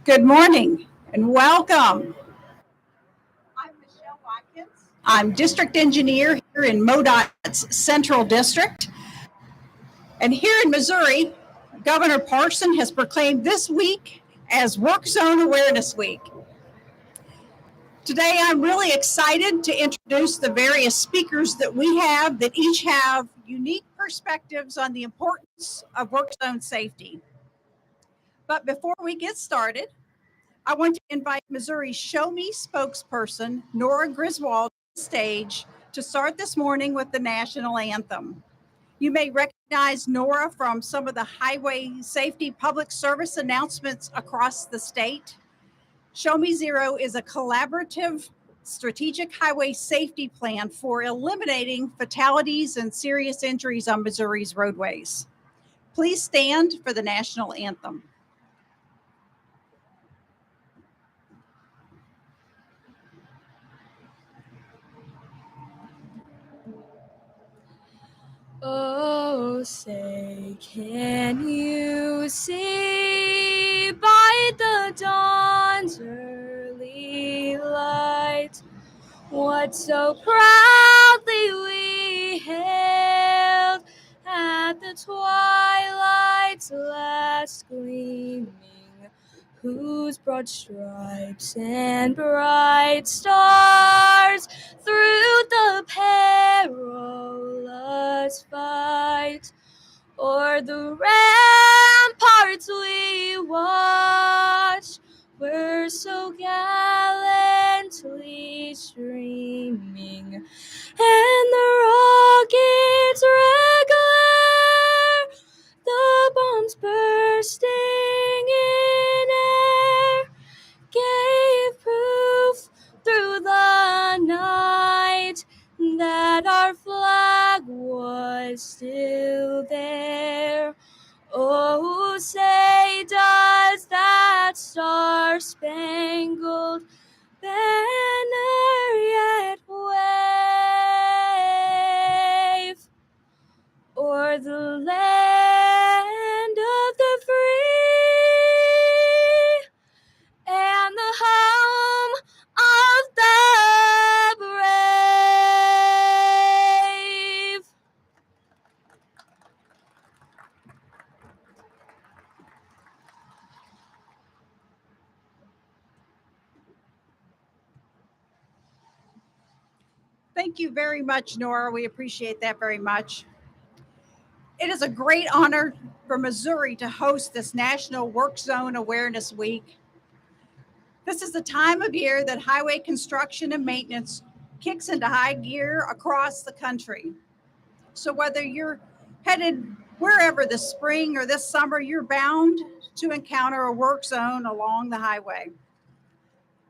Good morning and welcome. I'm Michelle Watkins. I'm district engineer here in MoDOT's Central District. And here in Missouri, Governor Parson has proclaimed this week as Work Zone Awareness Week. Today, I'm really excited to introduce the various speakers that we have that each have unique perspectives on the importance of work zone safety. But before we get started, I want to invite Missouri's Show Me spokesperson, Nora Griswold, to the stage to start this morning with the national anthem. You may recognize Nora from some of the highway safety public service announcements across the state. Show Me Zero is a collaborative strategic highway safety plan for eliminating fatalities and serious injuries on Missouri's roadways. Please stand for the national anthem. Oh, say, can you see by the dawn's early light what so proudly we hailed at the twilight's last gleaming, whose broad stripes and bright stars through the perilous fight o'er the ramparts we watched were so gallantly streaming, and the rockets regular, the bombs bursting in air, gave proof through the night that our flag was still there. Oh, say, does that star-spangled banner yet wave o'er the land of the free and the home of the brave? Thank you very much, Nora. We appreciate that very much. It is a great honor for Missouri to host this National Work Zone Awareness Week. This is the time of year that highway construction and maintenance kicks into high gear across the country. So whether you're headed wherever this spring or this summer, you're bound to encounter a work zone along the highway.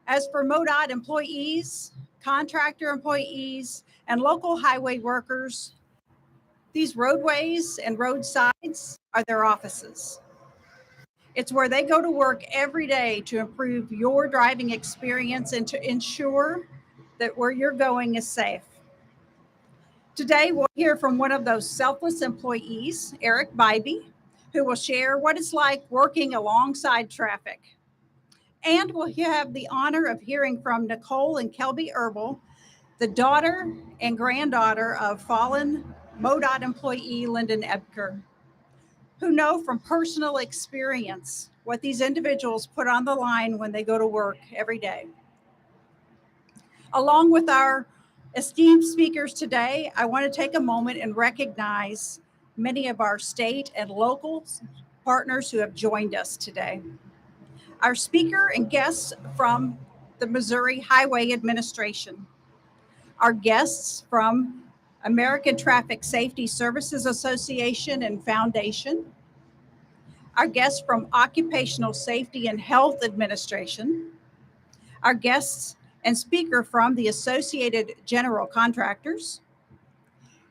As for MoDOT employees, contractor employees, and local highway workers, these roadways and roadsides are their offices. It's where they go to work every day to improve your driving experience and to ensure that where you're going is safe. Today, we'll hear from one of those selfless employees, Eric Bybee, who will share what it's like working alongside traffic. And we'll have the honor of hearing from Nicole and Kelby Herbal, the daughter and granddaughter of fallen MoDOT employee Lyndon Ebker, who know from personal experience what these individuals put on the line when they go to work every day. Along with our esteemed speakers today, I want to take a moment and recognize many of our state and local partners who have joined us today. Our speaker and guests from the Missouri Highway Administration, our guests from American Traffic Safety Services Association and Foundation, our guests from Occupational Safety and Health Administration, our guests and speaker from the Associated General Contractors,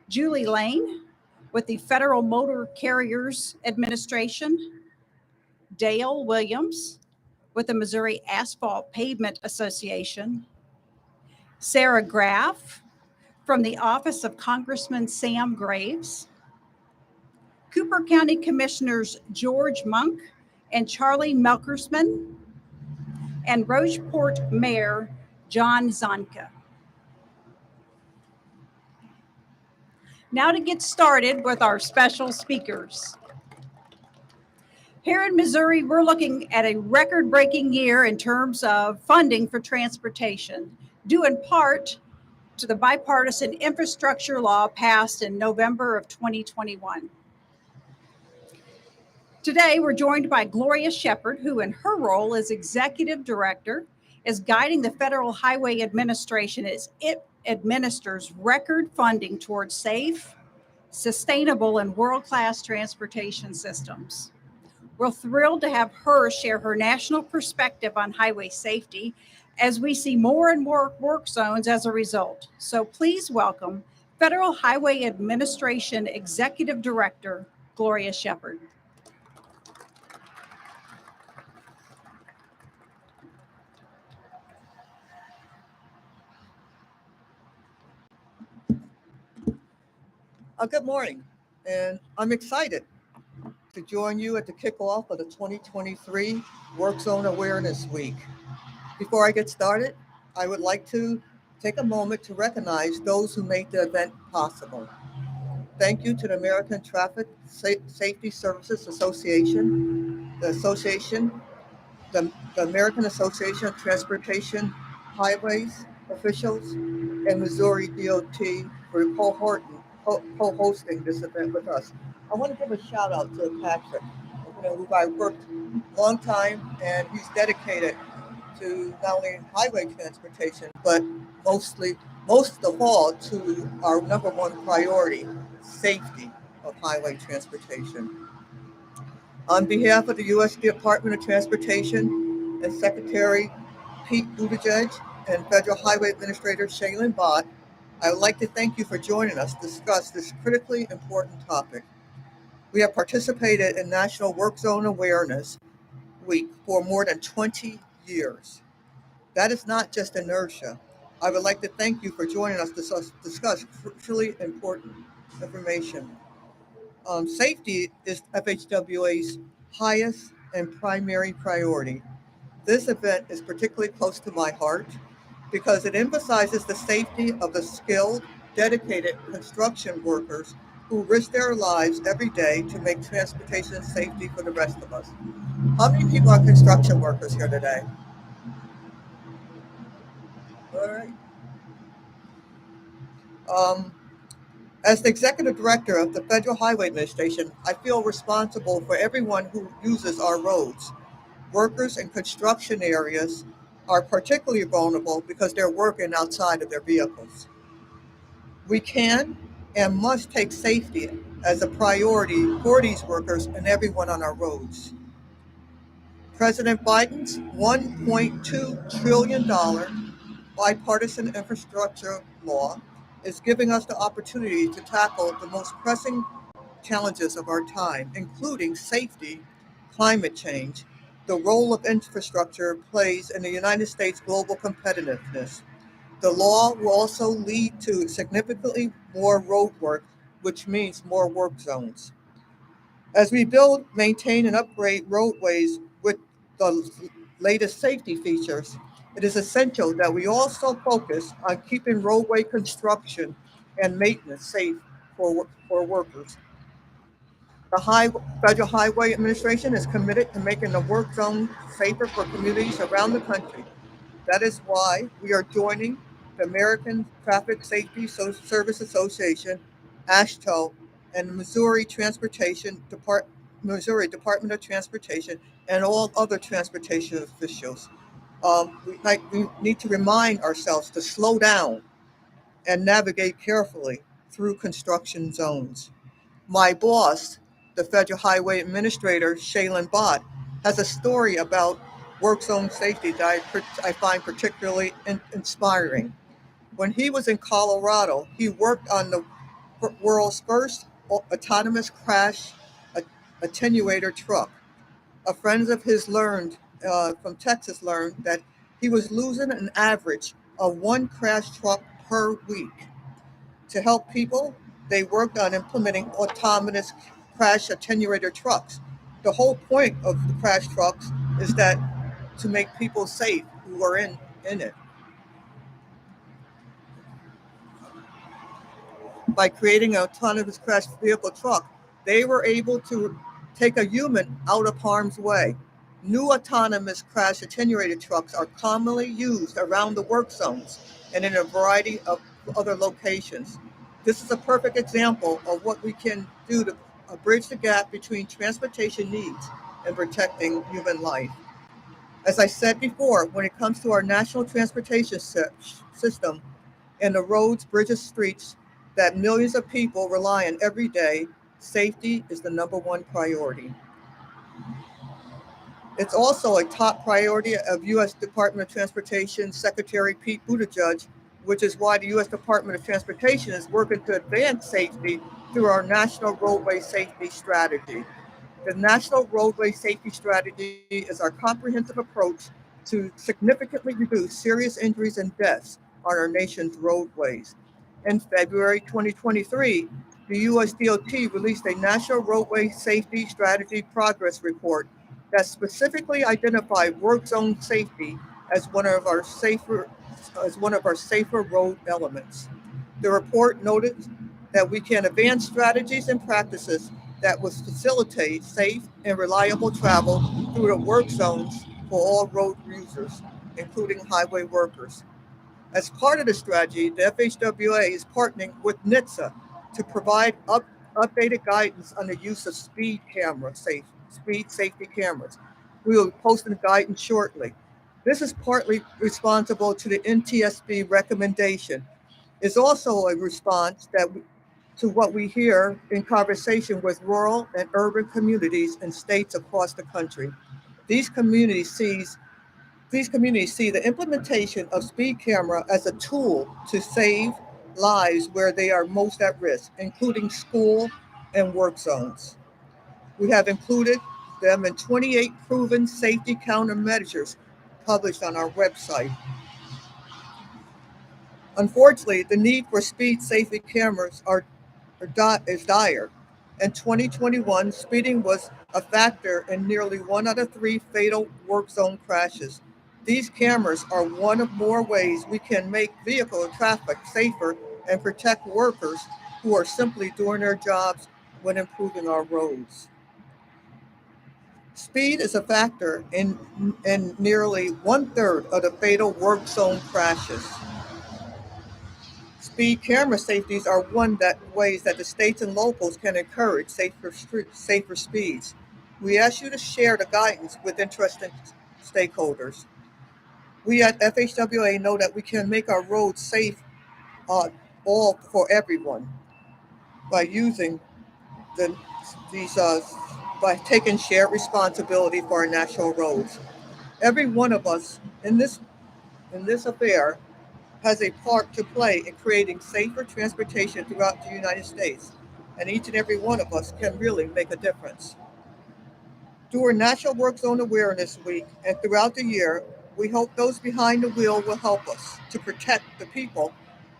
Julie Lane with the Federal Motor Carriers Administration, Dale Williams with the Missouri Asphalt Pavement Association, Sarah Graff from the Office of Congressman Sam Graves, Cooper County Commissioners George Monk and Charlie Melkersman and Rocheport Mayor John Zonka. Now to get started with our special speakers. Here in Missouri, we're looking at a record-breaking year in terms of funding for transportation, due in part to the bipartisan infrastructure law passed in November of 2021. Today, we're joined by Gloria Shepard, who in her role as Executive Director is guiding the Federal Highway Administration as it administers record funding towards safe, sustainable, and world-class transportation systems. We're thrilled to have her share her national perspective on highway safety as we see more and more work zones as a result. So please welcome Federal Highway Administration Executive Director, Gloria Shepard. Good morning, and I'm excited to join you at the kickoff of the 2023 Work Zone Awareness Week. Before I get started, I would like to take a moment to recognize those who made the event possible. Thank you to the American Traffic Safety Services Association, the American Association of Transportation Highways Officials, and Missouri DOT for co-hosting this event with us. I want to give a shout out to Patrick, who I worked a long time, and he's dedicated to not only highway transportation, but most of all to our number one priority, safety of highway transportation. On behalf of the U.S. Department of Transportation and Secretary Pete Buttigieg and Federal Highway Administrator Shaylin Bott, I would like to thank you for joining us to discuss this critically important topic. We have participated in National Work Zone Awareness Week for more than 20 years. That is not just inertia. I would like to thank you for joining us to discuss crucially important information. Safety is FHWA's highest and primary priority. This event is particularly close to my heart because it emphasizes the safety of the skilled, dedicated construction workers who risk their lives every day to make transportation safety for the rest of us. How many people are construction workers here today? All right. As the Executive Director of the Federal Highway Administration, I feel responsible for everyone who uses our roads. Workers in construction areas are particularly vulnerable because they're working outside of their vehicles. We can and must take safety as a priority for these workers and everyone on our roads. President Biden's $1.2 trillion bipartisan infrastructure law is giving us the opportunity to tackle the most pressing challenges of our time, including safety, climate change, the role of infrastructure plays in the United States' global competitiveness. The law will also lead to significantly more road work, which means more work zones. As we build, maintain, and upgrade roadways with the latest safety features, it is essential that we also focus on keeping roadway construction and maintenance safe for workers. The Federal Highway Administration is committed to making the work zone safer for communities around the country. That is why we are joining the American Traffic Safety Service Association, AASHTO, and the Missouri Department of Transportation, and all other transportation officials. We need to remind ourselves to slow down and navigate carefully through construction zones. My boss, the Federal Highway Administrator, Shaylin Bott, has a story about work zone safety that I find particularly inspiring. When he was in Colorado, he worked on the world's first autonomous crash attenuator truck. A friend of his from Texas learned that he was losing an average of one crash truck per week. To help people, they worked on implementing autonomous crash attenuator trucks. The whole point of the crash trucks is that to make people safe who are in it. By creating an autonomous crash vehicle truck, they were able to take a human out of harm's way. New autonomous crash attenuated trucks are commonly used around the work zones and in a variety of other locations. This is a perfect example of what we can do to bridge the gap between transportation needs and protecting human life. As I said before, when it comes to our national transportation system and the roads, bridges, streets that millions of people rely on every day, safety is the number one priority. It's also a top priority of U.S. Department of Transportation Secretary Pete Buttigieg, which is why the U.S. Department of Transportation is working to advance safety through our National Roadway Safety Strategy. The National Roadway Safety Strategy is our comprehensive approach to significantly reduce serious injuries and deaths on our nation's roadways. In February 2023, the U.S. DOT released a National Roadway Safety Strategy Progress Report that specifically identified work zone safety as one of our safer road elements. The report noted that we can advance strategies and practices that will facilitate safe and reliable travel through the work zones for all road users, including highway workers. As part of the strategy, the FHWA is partnering with NHTSA to provide updated guidance on the use of speed safety cameras. We will be posting the guidance shortly. This is partly responsible to the NTSB recommendation. It's also a response to what we hear in conversation with rural and urban communities in states across the country. These communities see the implementation of speed camera as a tool to save lives where they are most at risk, including school and work zones. We have included them in 28 proven safety countermeasures published on our website. Unfortunately, the need for speed safety cameras is dire. In 2021, speeding was a factor in nearly 1 out of 3 fatal work zone crashes. These cameras are one of more ways we can make vehicle and traffic safer and protect workers who are simply doing their jobs when improving our roads. Speed is a factor in nearly 1/3 of the fatal work zone crashes. Speed camera safeties are one ways that the states and locals can encourage safer speeds. We ask you to share the guidance with interested stakeholders. We at FHWA know that we can make our roads safe all for everyone by using the, these by taking shared responsibility for our national roads. Every one of us in this affair has a part to play in creating safer transportation throughout the United States, and each and every one of us can really make a difference. During National Work Zone Awareness Week and throughout the year, we hope those behind the wheel will help us to protect the people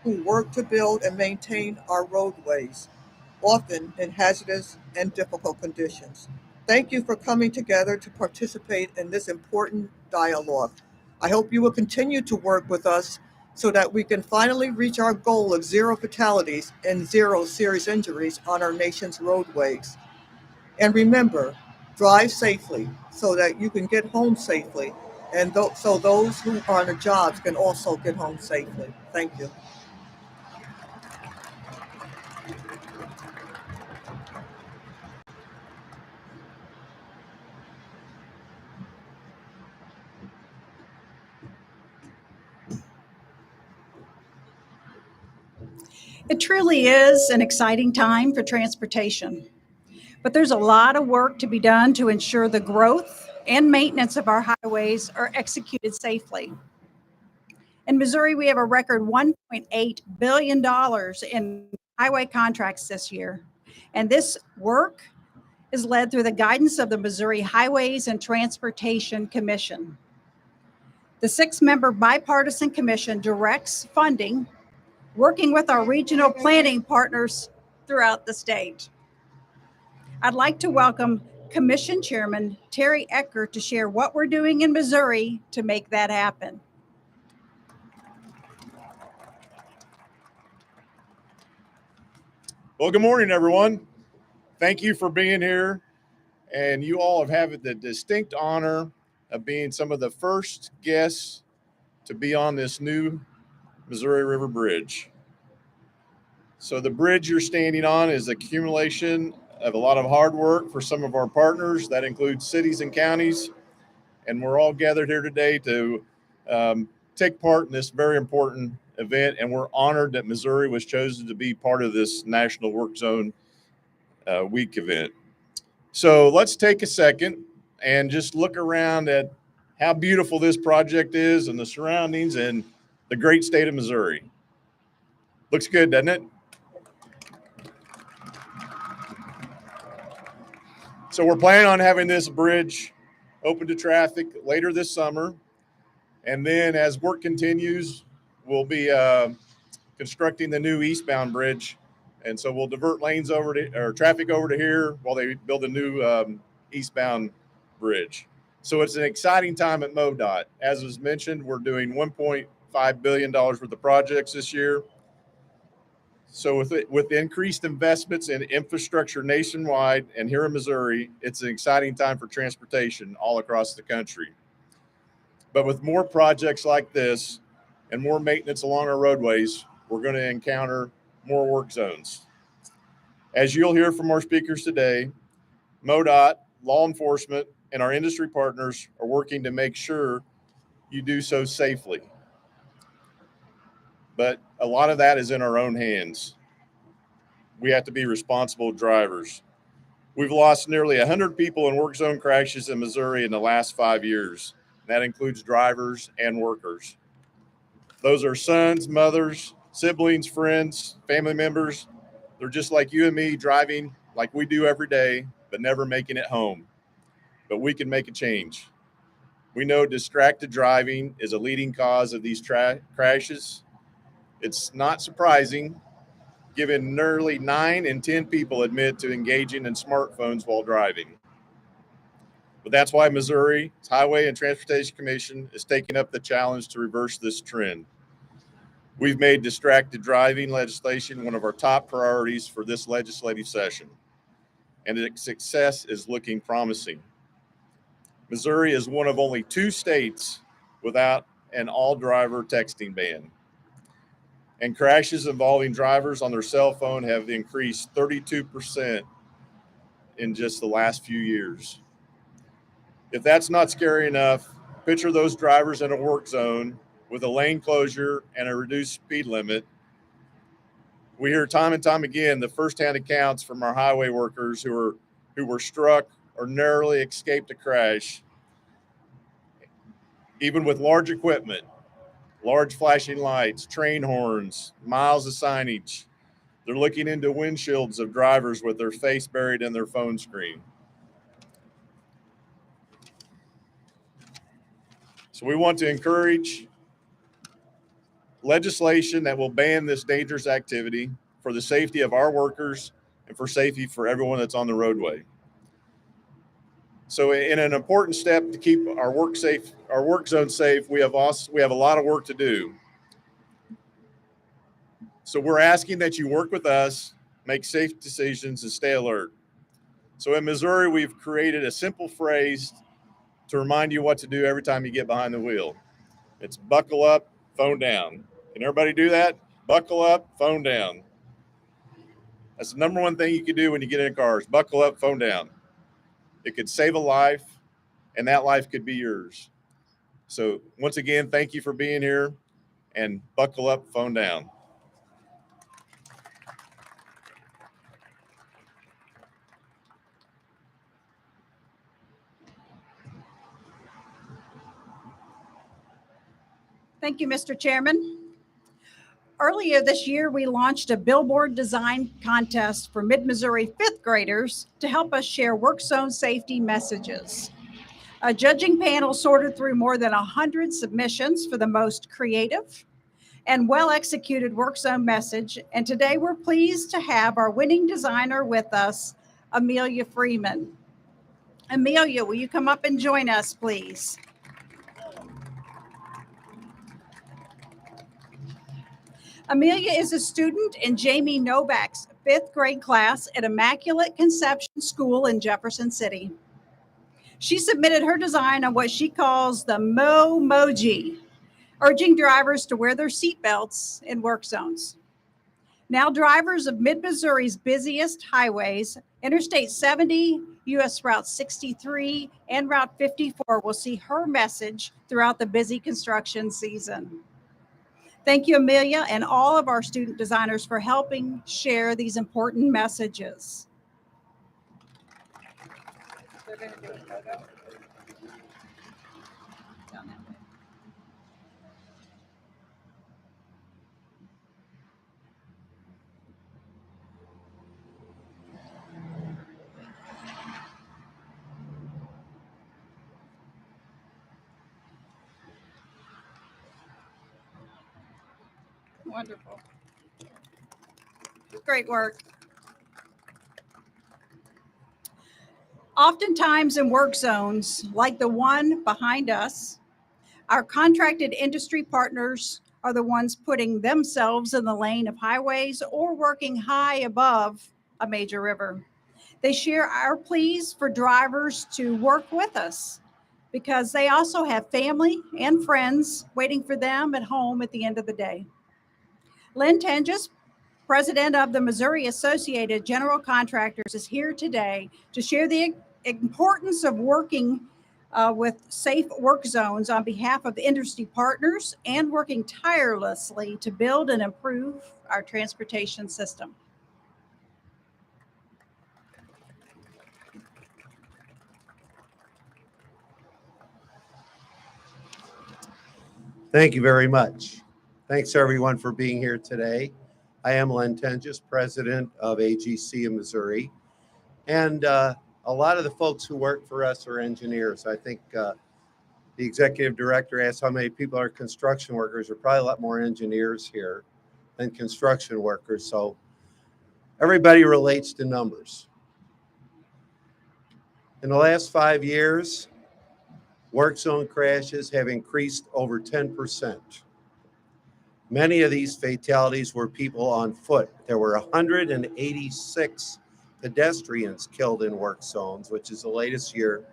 who work to build and maintain our roadways, often in hazardous and difficult conditions. Thank you for coming together to participate in this important dialogue. I hope you will continue to work with us so that we can finally reach our goal of 0 fatalities and 0 serious injuries on our nation's roadways. And remember, drive safely so that you can get home safely, and so those who are on the jobs can also get home safely. Thank you. It truly is an exciting time for transportation, but there's a lot of work to be done to ensure the growth and maintenance of our highways are executed safely. In Missouri, we have a record $1.8 billion in highway contracts this year, and this work is led through the guidance of the Missouri Highways and Transportation Commission. The 6-member bipartisan commission directs funding, working with our regional planning partners throughout the state. I'd like to welcome Commission Chairman Terry Ecker to share what we're doing in Missouri to make that happen. Well, good morning, everyone. Thank you for being here. And you all have had the distinct honor of being some of the first guests to be on this new Missouri River Bridge. So the bridge you're standing on is the accumulation of a lot of hard work for some of our partners. That includes cities and counties. And we're all gathered here today to take part in this very important event. And we're honored that Missouri was chosen to be part of this National Work Zone Week event. So let's take a second and just look around at how beautiful this project is and the surroundings and the great state of Missouri. Looks good, doesn't it? So we're planning on having this bridge open to traffic later this summer. And then as work continues, we'll be constructing the new eastbound bridge. And so we'll divert lanes over to, or traffic over to here while they build a new eastbound bridge. So it's an exciting time at MoDOT. As was mentioned, we're doing $1.5 billion worth of projects this year. So with increased investments in infrastructure nationwide and here in Missouri, it's an exciting time for transportation all across the country. But with more projects like this and more maintenance along our roadways, we're going to encounter more work zones. As you'll hear from our speakers today, MoDOT, law enforcement, and our industry partners are working to make sure you do so safely. But a lot of that is in our own hands. We have to be responsible drivers. We've lost nearly 100 people in work zone crashes in Missouri in the last 5 years. That includes drivers and workers. Those are sons, mothers, siblings, friends, family members. They're just like you and me, driving like we do every day, but never making it home. But we can make a change. We know distracted driving is a leading cause of these crashes. It's not surprising, given nearly 9 in 10 people admit to engaging in smartphones while driving. But that's why Missouri's Highway and Transportation Commission is taking up the challenge to reverse this trend. We've made distracted driving legislation one of our top priorities for this legislative session, and its success is looking promising. Missouri is one of only 2 states without an all-driver texting ban. And crashes involving drivers on their cell phone have increased 32% in just the last few years. If that's not scary enough, picture those drivers in a work zone with a lane closure and a reduced speed limit. We hear time and time again the firsthand accounts from our highway workers who were struck or narrowly escaped a crash, even with large equipment, large flashing lights, train horns, miles of signage. They're looking into windshields of drivers with their face buried in their phone screen. So we want to encourage legislation that will ban this dangerous activity for the safety of our workers and for safety for everyone that's on the roadway. So in an important step to keep our work zone safe, we have a lot of work to do. So we're asking that you work with us, make safe decisions, and stay alert. So in Missouri, we've created a simple phrase to remind you what to do every time you get behind the wheel. It's buckle up, phone down. Can everybody do that? Buckle up, phone down. That's the number one thing you can do when you get in a car is buckle up, phone down. It could save a life, and that life could be yours. So once again, thank you for being here, and buckle up, phone down. Thank you, Mr. Chairman. Earlier this year, we launched a billboard design contest for Mid-Missouri 5th graders to help us share work zone safety messages. A judging panel sorted through more than 100 submissions for the most creative and well-executed work zone message, and today we're pleased to have our winning designer with us, Amelia Freeman. Amelia, will you come up and join us, please? Amelia is a student in Jamie Novak's 5th grade class at Immaculate Conception School in Jefferson City. She submitted her design on what she calls the Mo-moji, urging drivers to wear their seatbelts in work zones. Now, drivers of Mid-Missouri's busiest highways, Interstate 70, US Route 63, and Route 54 will see her message throughout the busy construction season. Thank you, Amelia, and all of our student designers for helping share these important messages. They're going to do a photo. Down that way. Wonderful. Great work. Oftentimes in work zones, like the one behind us, our contracted industry partners are the ones putting themselves in the lane of highways or working high above a major river. They share our pleas for drivers to work with us because they also have family and friends waiting for them at home at the end of the day. Lynn Tenges, president of the Missouri Associated General Contractors, is here today to share the importance of working with safe work zones on behalf of industry partners and working tirelessly to build and improve our transportation system. Thank you very much. Thanks everyone for being here today. I am Len Tenges, president of AGC in Missouri. And a lot of the folks who work for us are engineers. I think the executive director asked how many people are construction workers. There are probably a lot more engineers here than construction workers. So everybody relates to numbers. In the last 5 years, work zone crashes have increased over 10%. Many of these fatalities were people on foot. There were 186 pedestrians killed in work zones, which is the latest year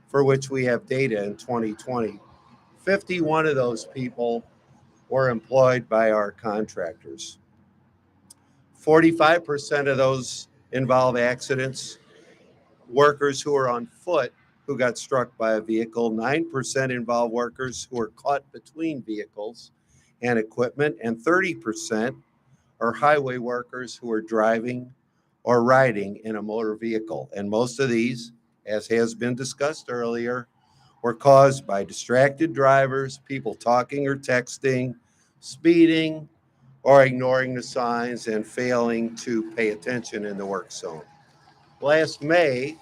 for which we have data in 2020. 51 of those people were employed by our contractors. 45% of those involve accidents, workers who are on foot who got struck by a vehicle. 9% involve workers who are caught between vehicles and equipment, and 30% are highway workers who are driving or riding in a motor vehicle. And most of these, as has been discussed earlier, were caused by distracted drivers, people talking or texting, speeding, or ignoring the signs and failing to pay attention in the work zone. Last May,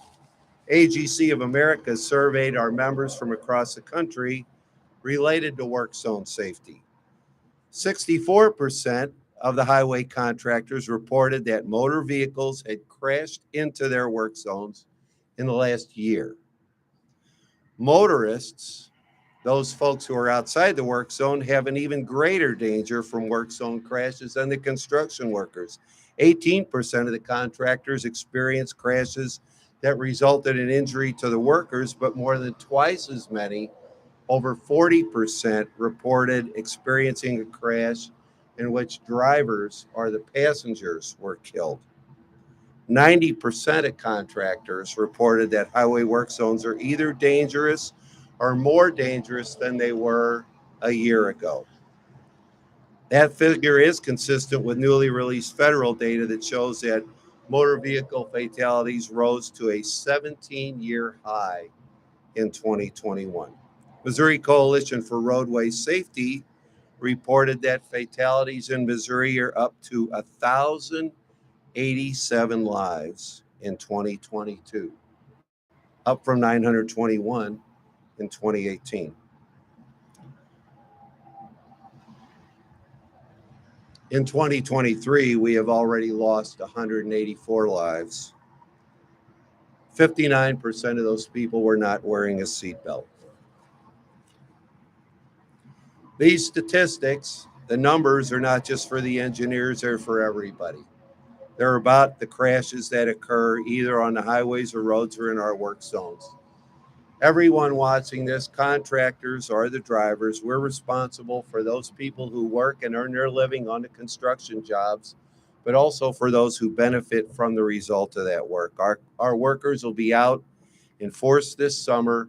AGC of America surveyed our members from across the country related to work zone safety. 64% of the highway contractors reported that motor vehicles had crashed into their work zones in the last year. Motorists, those folks who are outside the work zone, have an even greater danger from work zone crashes than the construction workers. 18% of the contractors experienced crashes that resulted in injury to the workers, but more than twice as many, over 40%, reported experiencing a crash in which drivers or the passengers were killed. 90% of contractors reported that highway work zones are either dangerous or more dangerous than they were a year ago. That figure is consistent with newly released federal data that shows that motor vehicle fatalities rose to a 17-year high in 2021. Missouri Coalition for Roadway Safety reported that fatalities in Missouri are up to 1,087 lives in 2022, up from 921 in 2018. In 2023, we have already lost 184 lives. 59% of those people were not wearing a seatbelt. These statistics, the numbers are not just for the engineers, they're for everybody. They're about the crashes that occur either on the highways or roads or in our work zones. Everyone watching this, contractors or the drivers, we're responsible for those people who work and earn their living on the construction jobs, but also for those who benefit from the result of that work. Our workers will be out in force this summer,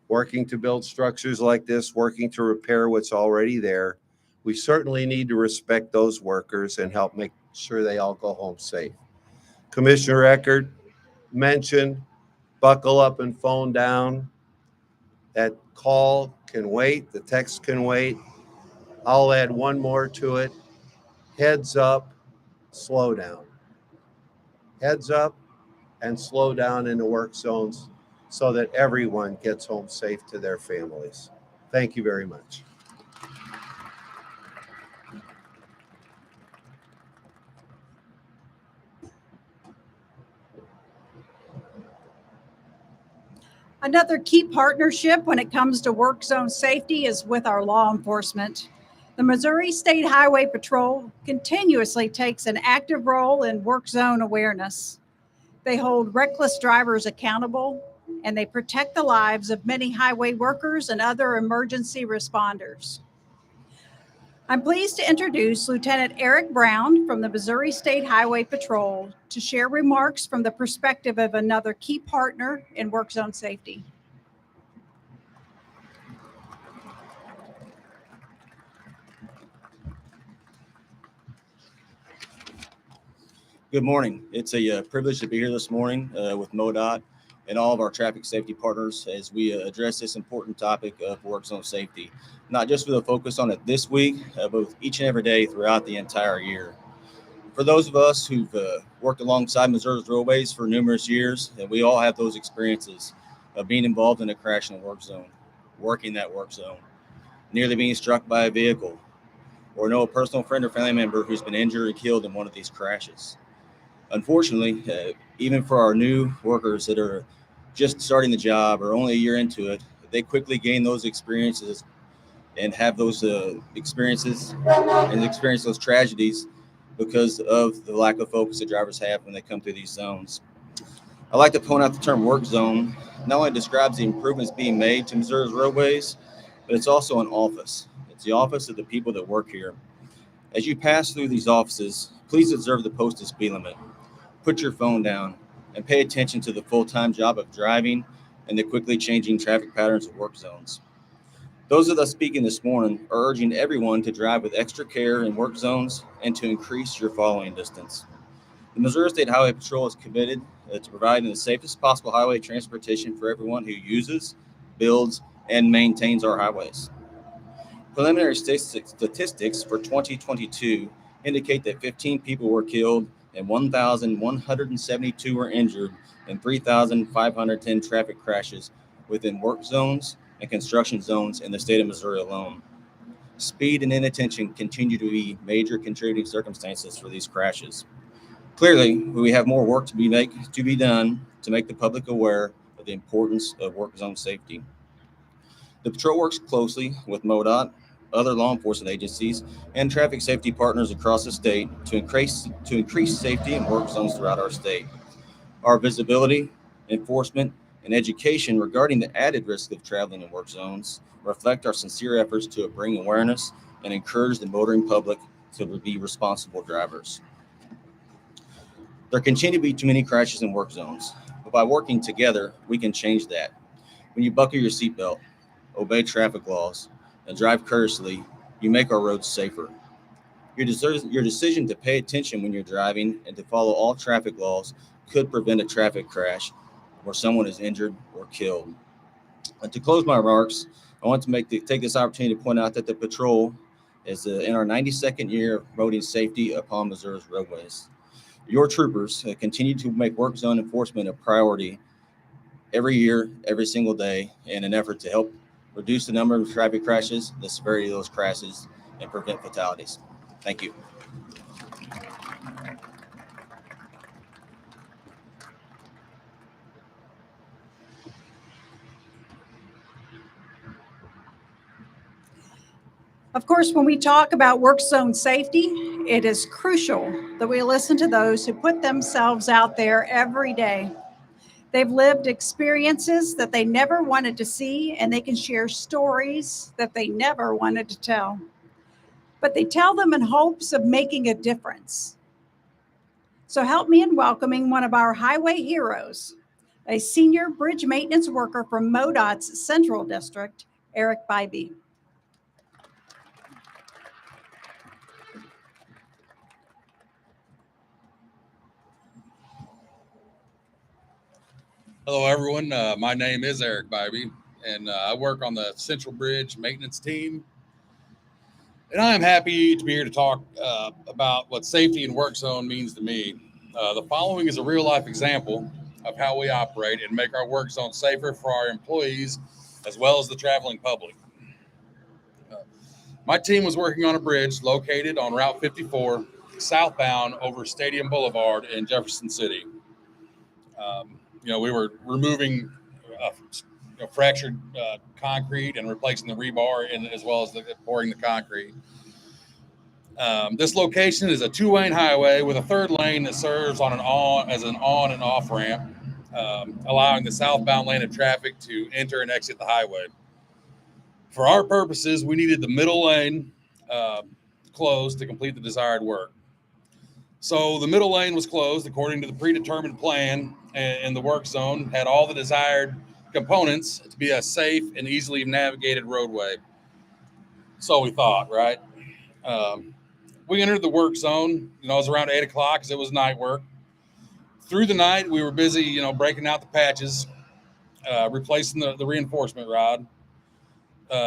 working to build structures like this, working to repair what's already there. We certainly need to respect those workers and help make sure they all go home safe. Commissioner Eckert mentioned buckle up and phone down. That call can wait, the text can wait. I'll add one more to it. Heads up, slow down. Heads up and slow down in the work zones so that everyone gets home safe to their families. Thank you very much. Another key partnership when it comes to work zone safety is with our law enforcement. The Missouri State Highway Patrol continuously takes an active role in work zone awareness. They hold reckless drivers accountable, and they protect the lives of many highway workers and other emergency responders. I'm pleased to introduce Lieutenant Eric Brown from the Missouri State Highway Patrol to share remarks from the perspective of another key partner in work zone safety. Good morning. It's a privilege to be here this morning with MoDOT and all of our traffic safety partners as we address this important topic of work zone safety, not just with a focus on it this week, but each and every day throughout the entire year. For those of us who've worked alongside Missouri's roadways for numerous years, and we all have those experiences of being involved in a crash in a work zone, working that work zone, nearly being struck by a vehicle, or know a personal friend or family member who's been injured or killed in one of these crashes. Unfortunately, even for our new workers that are just starting the job or only a year into it, they quickly gain those experiences and have those experiences and experience those tragedies because of the lack of focus that drivers have when they come through these zones. I like to point out the term work zone not only describes the improvements being made to Missouri's roadways, but it's also an office. It's the office of the people that work here. As you pass through these offices, please observe the posted speed limit. Put your phone down and pay attention to the full-time job of driving and the quickly changing traffic patterns of work zones. Those of us speaking this morning are urging everyone to drive with extra care in work zones and to increase your following distance. The Missouri State Highway Patrol is committed to providing the safest possible highway transportation for everyone who uses, builds, and maintains our highways. Preliminary statistics for 2022 indicate that 15 people were killed and 1,172 were injured in 3,510 traffic crashes within work zones and construction zones in the state of Missouri alone. Speed and inattention continue to be major contributing circumstances for these crashes. Clearly, we have more work to be done to make the public aware of the importance of work zone safety. The patrol works closely with MoDOT, other law enforcement agencies, and traffic safety partners across the state to increase safety in work zones throughout our state. Our visibility, enforcement, and education regarding the added risk of traveling in work zones reflect our sincere efforts to bring awareness and encourage the motoring public to be responsible drivers. There continue to be too many crashes in work zones, but by working together, we can change that. When you buckle your seatbelt, obey traffic laws, and drive courteously, you make our roads safer. Your decision to pay attention when you're driving and to follow all traffic laws could prevent a traffic crash where someone is injured or killed. And to close my remarks, I want to take this opportunity to point out that the patrol is in our 92nd year of promoting safety upon Missouri's roadways. Your troopers continue to make work zone enforcement a priority every year, every single day, in an effort to help reduce the number of traffic crashes, the severity of those crashes, and prevent fatalities. Thank you. Of course, when we talk about work zone safety, it is crucial that we listen to those who put themselves out there every day. They've lived experiences that they never wanted to see, and they can share stories that they never wanted to tell. But they tell them in hopes of making a difference. So help me in welcoming one of our highway heroes, a senior bridge maintenance worker from MoDOT's Central District, Eric Bybee. Hello, everyone. My name is Eric Bybee, and I work on the Central Bridge maintenance team. And I am happy to be here to talk about what safety in work zone means to me. The following is a real life example of how we operate and make our work zone safer for our employees as well as the traveling public. My team was working on a bridge located on Route 54 southbound over Stadium Boulevard in Jefferson City. We were removing fractured concrete and replacing the rebar, and as well as pouring the concrete. This location is a two-lane highway with a third lane that serves as an on and off ramp, allowing the southbound lane of traffic to enter and exit the highway. For our purposes, we needed the middle lane closed to complete the desired work. So the middle lane was closed according to the predetermined plan, and the work zone had all the desired components to be a safe and easily navigated roadway. So we thought, right? We entered the work zone, it was around 8 o'clock because it was night work. Through the night, we were busy, breaking out the patches, replacing the reinforcement rod,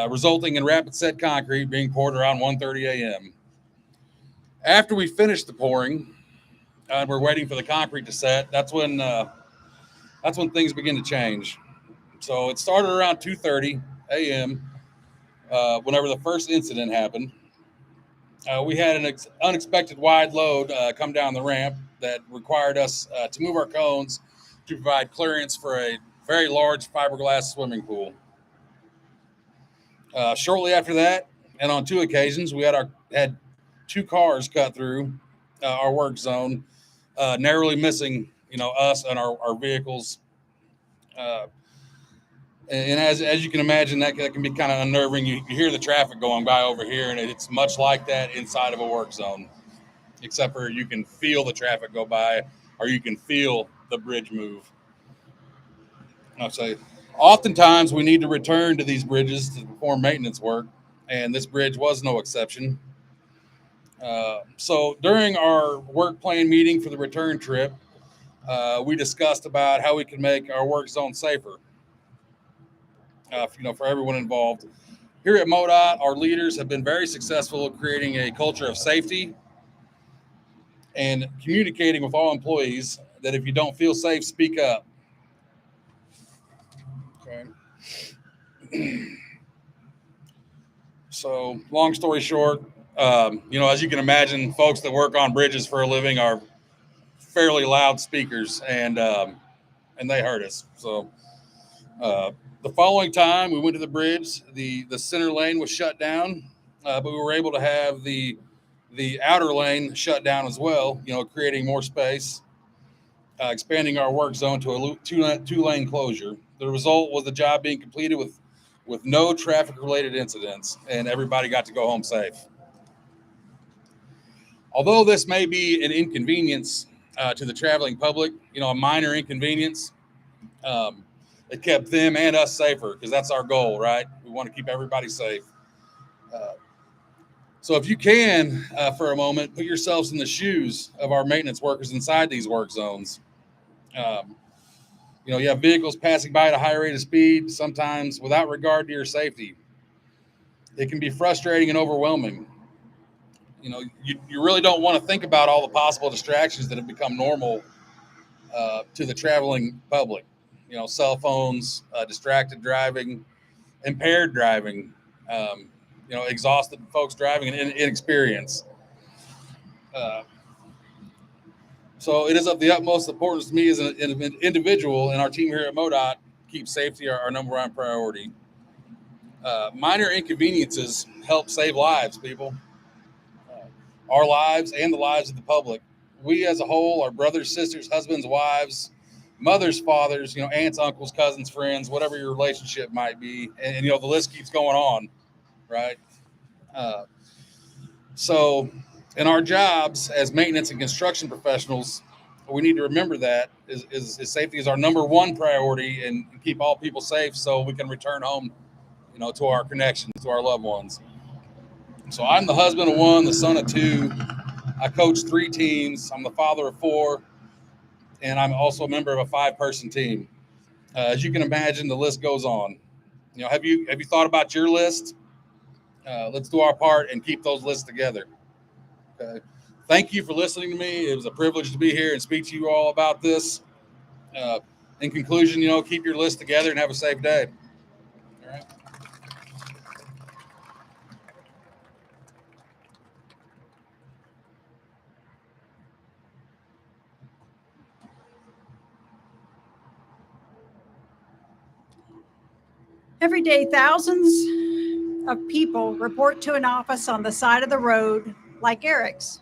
resulting in rapid set concrete being poured around 1:30 a.m. After we finished the pouring, and we're waiting for the concrete to set, that's when things begin to change. So it started around 2:30 a.m. Whenever the first incident happened. We had an unexpected wide load come down the ramp that required us to move our cones to provide clearance for a very large fiberglass swimming pool. Shortly after that, and on two occasions, we had two cars cut through our work zone, narrowly missing, us and our vehicles. And as you can imagine, that can be kind of unnerving. You hear the traffic going by over here, and it's much like that inside of a work zone, except for you can feel the traffic go by, or you can feel the bridge move. I'll say, oftentimes we need to return to these bridges to perform maintenance work, and this bridge was no exception. So during our work plan meeting for the return trip, we discussed about how we can make our work zone safer. For everyone involved. Here at MoDOT, our leaders have been very successful at creating a culture of safety and communicating with all employees that if you don't feel safe, speak up. Okay. So, long story short, as you can imagine, folks that work on bridges for a living are fairly loud speakers, and they hurt us. So, the following time we went to the bridge, the center lane was shut down, but we were able to have the outer lane shut down as well, creating more space, expanding our work zone to a two-lane closure. The result was the job being completed with no traffic-related incidents, and everybody got to go home safe. Although this may be an inconvenience to the traveling public, a minor inconvenience, it kept them and us safer because that's our goal, right? We want to keep everybody safe. So if you can, for a moment, put yourselves in the shoes of our maintenance workers inside these work zones. You have vehicles passing by at a high rate of speed, sometimes without regard to your safety. It can be frustrating and overwhelming. You really don't want to think about all the possible distractions that have become normal to the traveling public. Cell phones, distracted driving, impaired driving, exhausted folks driving, and inexperience. So it is of the utmost importance to me as an individual and our team here at MoDOT keep safety our number one priority. Minor inconveniences help save lives, people. Our lives and the lives of the public. We as a whole, our brothers, sisters, husbands, wives, mothers, fathers, aunts, uncles, cousins, friends, whatever your relationship might be. And the list keeps going on, right? So in our jobs as maintenance and construction professionals, we need to remember that is safety is our number one priority, and keep all people safe so we can return home, to our connections, to our loved ones. So I'm the husband of one, the son of two. I coach 3 teams. I'm the father of 4, and I'm also a member of a 5-person team. As you can imagine, the list goes on. Have you thought about your list? Let's do our part and keep those lists together. Okay. Thank you for listening to me. It was a privilege to be here and speak to you all about this. In conclusion, keep your list together and have a safe day. All right. Every day, thousands of people report to an office on the side of the road like Eric's.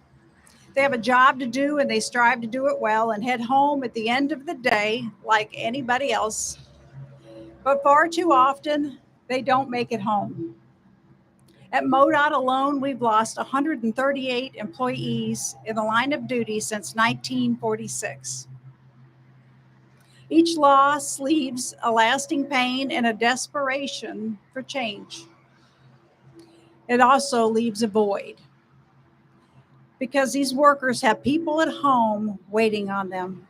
They have a job to do and they strive to do it well and head home at the end of the day like anybody else. But far too often, they don't make it home. At MoDOT alone, we've lost 138 employees in the line of duty since 1946. Each loss leaves a lasting pain and a desperation for change. It also leaves a void because these workers have people at home waiting on them.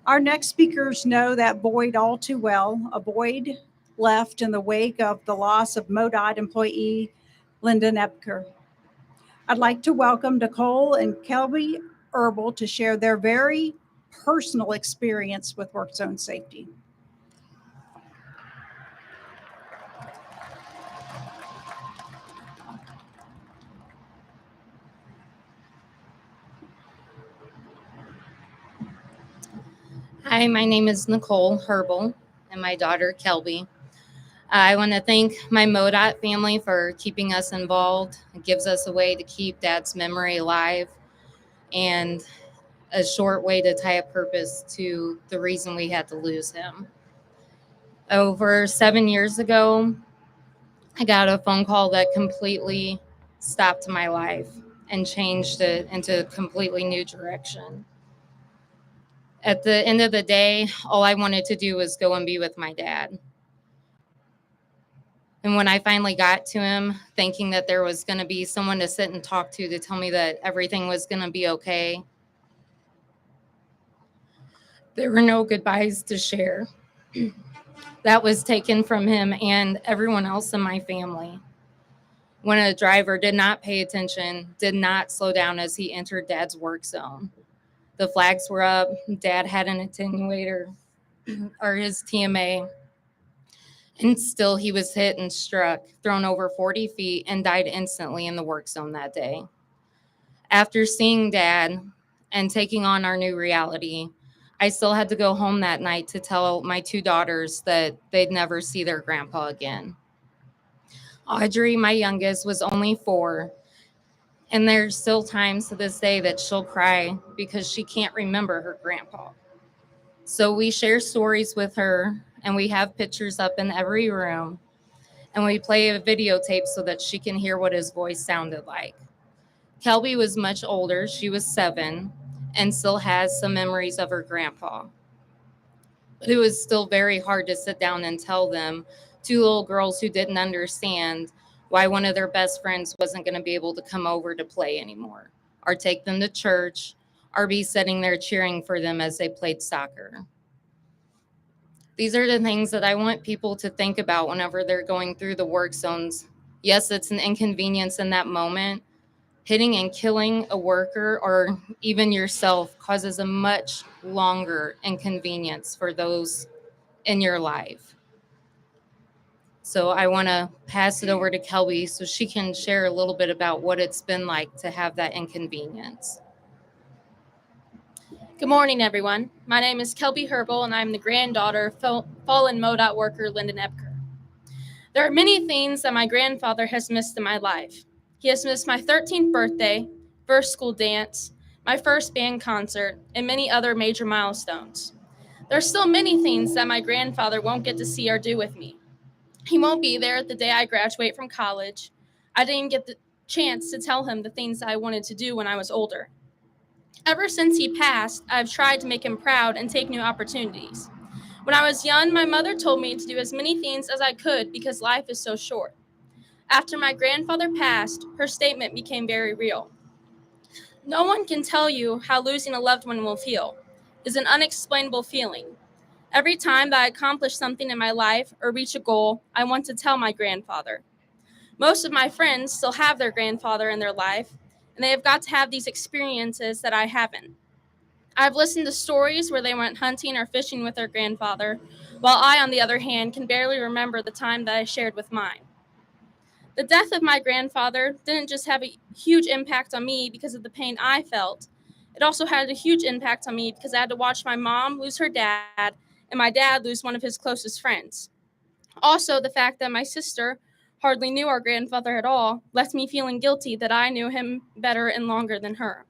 Our next speakers know that void all too well, a void left in the wake of the loss of MoDOT employee Linda Epker. I'd like to welcome Nicole and Kelby Herbal to share their very personal experience with work zone safety. Hi, my name is Nicole Herbal and my daughter Kelby. I want to thank my MoDOT family for keeping us involved. It gives us a way to keep Dad's memory alive and a short way to tie a purpose to the reason we had to lose him. Over 7 years ago, I got a phone call that completely stopped my life and changed it into a completely new direction. At the end of the day, all I wanted to do was go and be with my dad. And when I finally got to him, thinking that there was going to be someone to sit and talk to tell me that everything was going to be okay, there were no goodbyes to share. That was taken from him and everyone else in my family. When a driver did not pay attention, did not slow down as he entered Dad's work zone. The flags were up. Dad had an attenuator or his TMA. And still he was hit and struck, thrown over 40 feet, and died instantly in the work zone that day. After seeing Dad and taking on our new reality, I still had to go home that night to tell my 2 daughters that they'd never see their grandpa again. Audrey, my youngest, was only 4, and there's still times to this day that she'll cry because she can't remember her grandpa. So we share stories with her, and we have pictures up in every room, and we play a videotape so that she can hear what his voice sounded like. Kelby was much older. She was 7 and still has some memories of her grandpa. But it was still very hard to sit down and tell them, 2 little girls who didn't understand why one of their best friends wasn't going to be able to come over to play anymore, or take them to church, or be sitting there cheering for them as they played soccer. These are the things that I want people to think about whenever they're going through the work zones. Yes, it's an inconvenience in that moment. Hitting and killing a worker or even yourself causes a much longer inconvenience for those in your life. So I want to pass it over to Kelby so she can share a little bit about what it's been like to have that inconvenience. Good morning, everyone. My name is Kelby Herbal, and I'm the granddaughter of fallen MoDOT worker Lyndon Epker. There are many things that my grandfather has missed in my life. He has missed my 13th birthday, first school dance, my first band concert, and many other major milestones. There are still many things that my grandfather won't get to see or do with me. He won't be there the day I graduate from college. I didn't even get the chance to tell him the things I wanted to do when I was older. Ever since he passed, I've tried to make him proud and take new opportunities. When I was young, my mother told me to do as many things as I could because life is so short. After my grandfather passed, her statement became very real. No one can tell you how losing a loved one will feel. It's an unexplainable feeling. Every time that I accomplish something in my life or reach a goal, I want to tell my grandfather. Most of my friends still have their grandfather in their life, and they have got to have these experiences that I haven't. I've listened to stories where they went hunting or fishing with their grandfather, while I, on the other hand, can barely remember the time that I shared with mine. The death of my grandfather didn't just have a huge impact on me because of the pain I felt. It also had a huge impact on me because I had to watch my mom lose her dad and my dad lose one of his closest friends. Also, the fact that my sister hardly knew our grandfather at all left me feeling guilty that I knew him better and longer than her.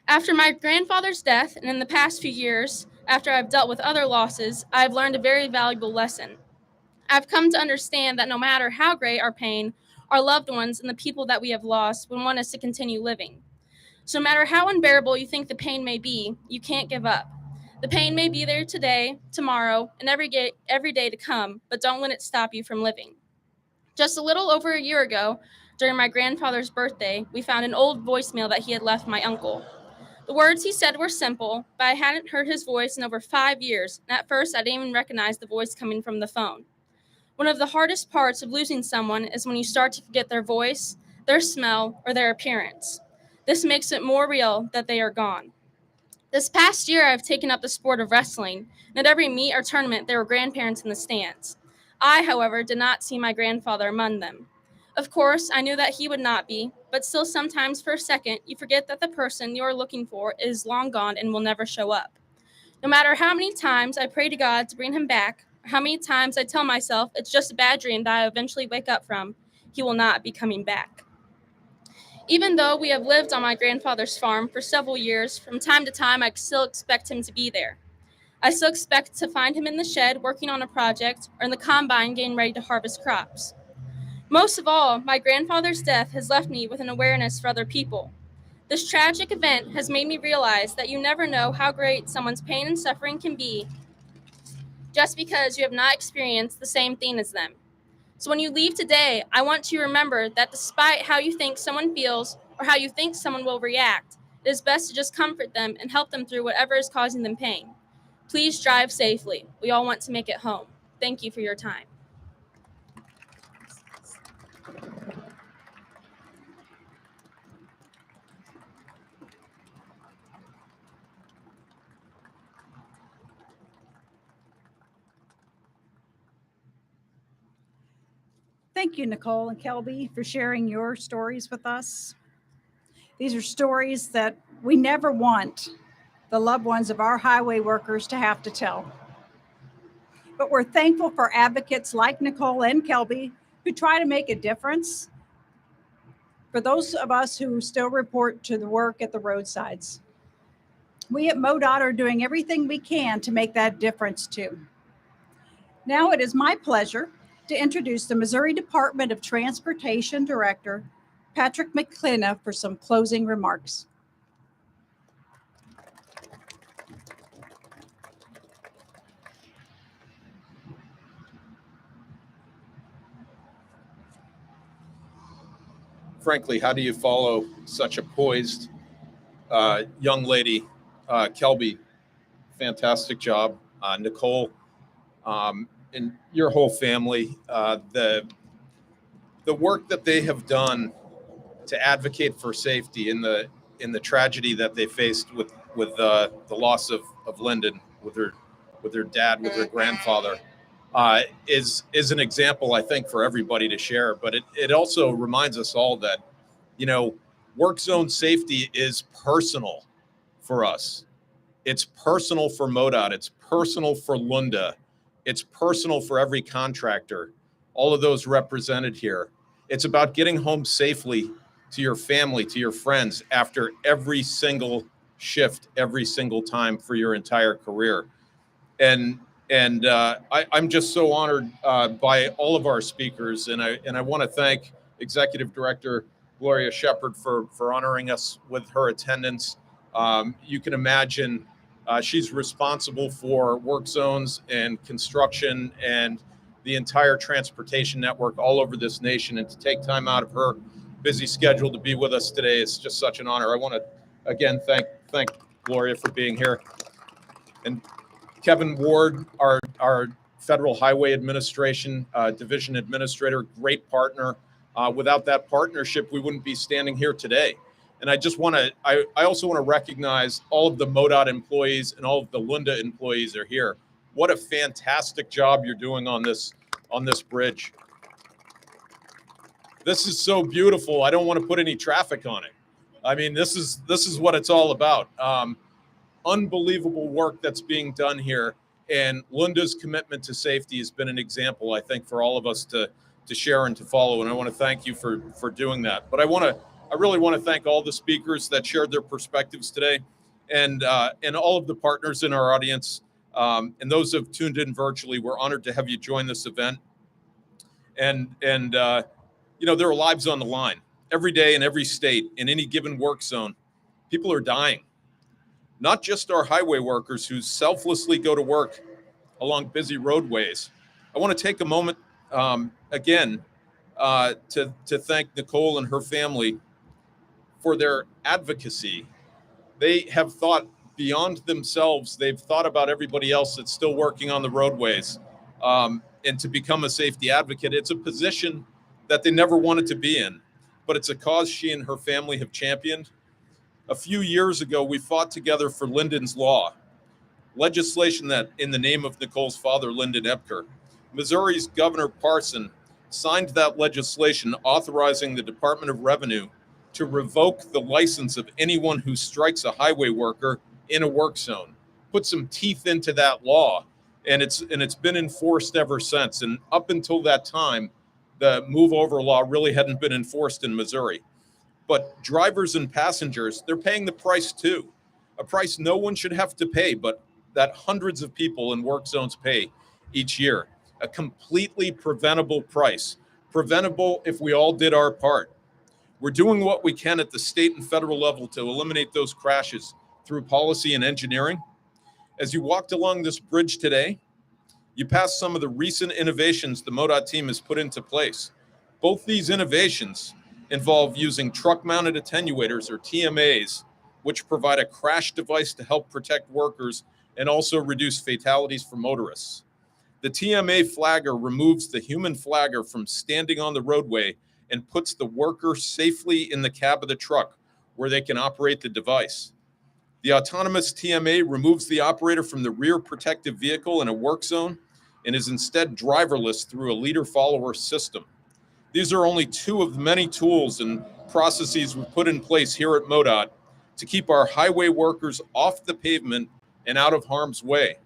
After my grandfather's death, and in the past few years, after I've dealt with other losses, I've learned a very valuable lesson. I've come to understand that no matter how great our pain, our loved ones and the people that we have lost would want us to continue living. So no matter how unbearable you think the pain may be, you can't give up. The pain may be there today, tomorrow, and every day to come, but don't let it stop you from living. Just a little over a year ago, during my grandfather's birthday, we found an old voicemail that he had left my uncle. The words he said were simple, but I hadn't heard his voice in over 5 years, and at first I didn't even recognize the voice coming from the phone. One of the hardest parts of losing someone is when you start to forget their voice, their smell, or their appearance. This makes it more real that they are gone. This past year, I've taken up the sport of wrestling, and at every meet or tournament, there were grandparents in the stands. I, however, did not see my grandfather among them. Of course, I knew that he would not be, but still sometimes for a second, you forget that the person you are looking for is long gone and will never show up. No matter how many times I pray to God to bring him back, or how many times I tell myself it's just a bad dream that I eventually wake up from, he will not be coming back. Even though we have lived on my grandfather's farm for several years, from time to time I still expect him to be there. I still expect to find him in the shed working on a project or in the combine getting ready to harvest crops. Most of all, my grandfather's death has left me with an awareness for other people. This tragic event has made me realize that you never know how great someone's pain and suffering can be just because you have not experienced the same thing as them. So when you leave today, I want you to remember that despite how you think someone feels or how you think someone will react, it is best to just comfort them and help them through whatever is causing them pain. Please drive safely. We all want to make it home. Thank you for your time. Thank you, Nicole and Kelby, for sharing your stories with us. These are stories that we never want the loved ones of our highway workers to have to tell. But we're thankful for advocates like Nicole and Kelby who try to make a difference for those of us who still report to the work at the roadsides. We at MoDOT are doing everything we can to make that difference too. Now it is my pleasure to introduce the Missouri Department of Transportation Director, Patrick McClina, for some closing remarks. Frankly, how do you follow such a poised young lady? Kelby, fantastic job. Nicole, and your whole family, the work that they have done to advocate for safety in the tragedy that they faced with the loss of Lyndon, with her dad, with her grandfather, is an example, I think, for everybody to share. But it also reminds us all that, work zone safety is personal for us. It's personal for MoDOT. It's personal for Lunda. It's personal for every contractor. all of those represented here. It's about getting home safely to your family, to your friends after every single shift, every single time for your entire career. I'm just so honored by all of our speakers, and I want to thank Executive Director Gloria Shepard for honoring us with her attendance. You can imagine she's responsible for work zones and construction and the entire transportation network all over this nation, and to take time out of her busy schedule to be with us today is just such an honor. I want to again thank Gloria for being here, and Kevin Ward, our Federal Highway Administration Division Administrator, great partner. Without that partnership, we wouldn't be standing here today. And I also want to recognize all of the MoDOT employees and all of the Linda employees are here. What a fantastic job you're doing on this bridge. This is so beautiful. I don't want to put any traffic on it. I mean, this is what it's all about. Unbelievable work that's being done here, and Linda's commitment to safety has been an example, I think, for all of us to share and to follow. And I want to thank you for doing that. But I really want to thank all the speakers that shared their perspectives today, and all of the partners in our audience, and those who have tuned in virtually. We're honored to have you join this event. And there are lives on the line every day in every state, in any given work zone. People are dying. Not just our highway workers who selflessly go to work along busy roadways. I want to take a moment again to thank Nicole and her family for their advocacy. They have thought beyond themselves. They've thought about everybody else that's still working on the roadways. And to become a safety advocate, it's a position that they never wanted to be in, but it's a cause she and her family have championed. A few years ago, we fought together for Lyndon's Law, legislation that, in the name of Nicole's father, Lyndon Epker, Missouri's Governor Parson signed that legislation authorizing the Department of Revenue to revoke the license of anyone who strikes a highway worker in a work zone. Put some teeth into that law, and it's been enforced ever since. And up until that time, the move over law really hadn't been enforced in Missouri. But drivers and passengers, they're paying the price too. A price no one should have to pay, but that hundreds of people in work zones pay each year. A completely preventable price. Preventable if we all did our part. We're doing what we can at the state and federal level to eliminate those crashes through policy and engineering. As you walked along this bridge today, you passed some of the recent innovations the MoDOT team has put into place. Both these innovations involve using truck-mounted attenuators, or TMAs, which provide a crash device to help protect workers and also reduce fatalities for motorists. The TMA flagger removes the human flagger from standing on the roadway and puts the worker safely in the cab of the truck where they can operate the device. The autonomous TMA removes the operator from the rear protective vehicle in a work zone and is instead driverless through a leader-follower system. These are only two of the many tools and processes we've put in place here at MoDOT to keep our highway workers off the pavement and out of harm's way.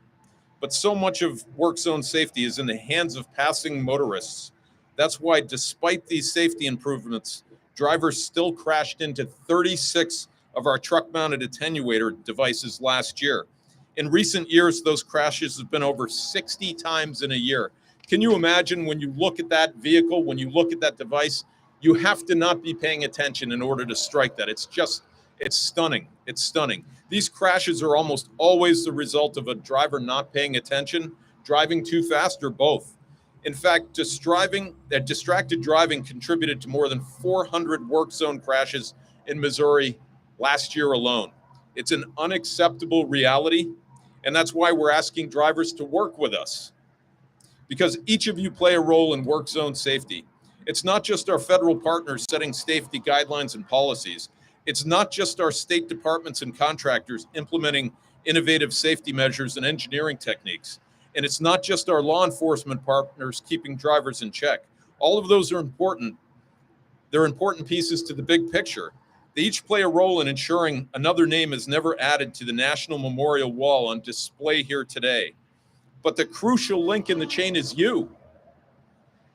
But so much of work zone safety is in the hands of passing motorists. That's why, despite these safety improvements, drivers still crashed into 36 of our truck-mounted attenuator devices last year. In recent years, those crashes have been over 60 times in a year. Can you imagine, when you look at that vehicle, when you look at that device, you have to not be paying attention in order to strike that. It's stunning. It's stunning. These crashes are almost always the result of a driver not paying attention, driving too fast, or both. In fact, distracted driving contributed to more than 400 work zone crashes in Missouri last year alone. It's an unacceptable reality, and that's why we're asking drivers to work with us, because each of you play a role in work zone safety. It's not just our federal partners setting safety guidelines and policies. It's not just our state departments and contractors implementing innovative safety measures and engineering techniques. And it's not just our law enforcement partners keeping drivers in check. All of those are important. They're important pieces to the big picture. They each play a role in ensuring another name is never added to the National Memorial Wall on display here today. But the crucial link in the chain is you.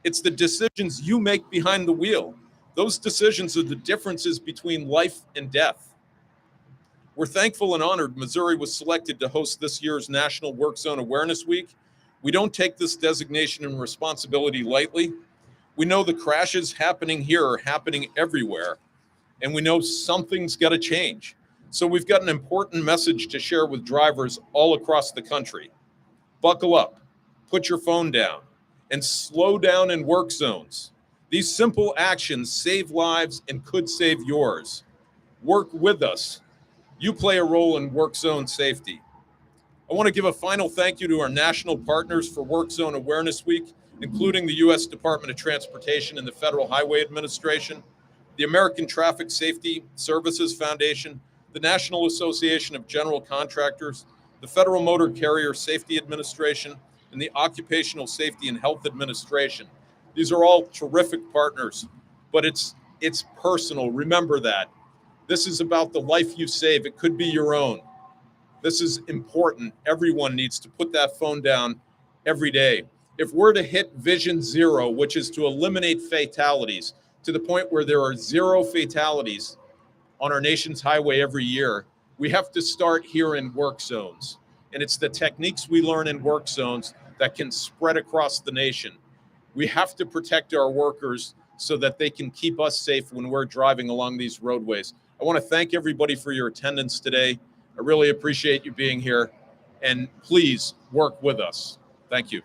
It's the decisions you make behind the wheel. Those decisions are the differences between life and death. We're thankful and honored Missouri was selected to host this year's National Work Zone Awareness Week. We don't take this designation and responsibility lightly. We know the crashes happening here are happening everywhere, and we know something's got to change. So we've got an important message to share with drivers all across the country. Buckle up, put your phone down, and slow down in work zones. These simple actions save lives and could save yours. Work with us. You play a role in work zone safety. I want to give a final thank you to our national partners for Work Zone Awareness Week, including the U.S. Department of Transportation and the Federal Highway Administration, the American Traffic Safety Services Foundation, the National Association of General Contractors, the Federal Motor Carrier Safety Administration, and the Occupational Safety and Health Administration. These are all terrific partners, but it's personal. Remember that. This is about the life you save. It could be your own. This is important. Everyone needs to put that phone down every day. If we're to hit vision zero, which is to eliminate fatalities to the point where there are 0 fatalities on our nation's highway every year, we have to start here in work zones. And it's the techniques we learn in work zones that can spread across the nation. We have to protect our workers so that they can keep us safe when we're driving along these roadways. I want to thank everybody for your attendance today. I really appreciate you being here, and please work with us. Thank you.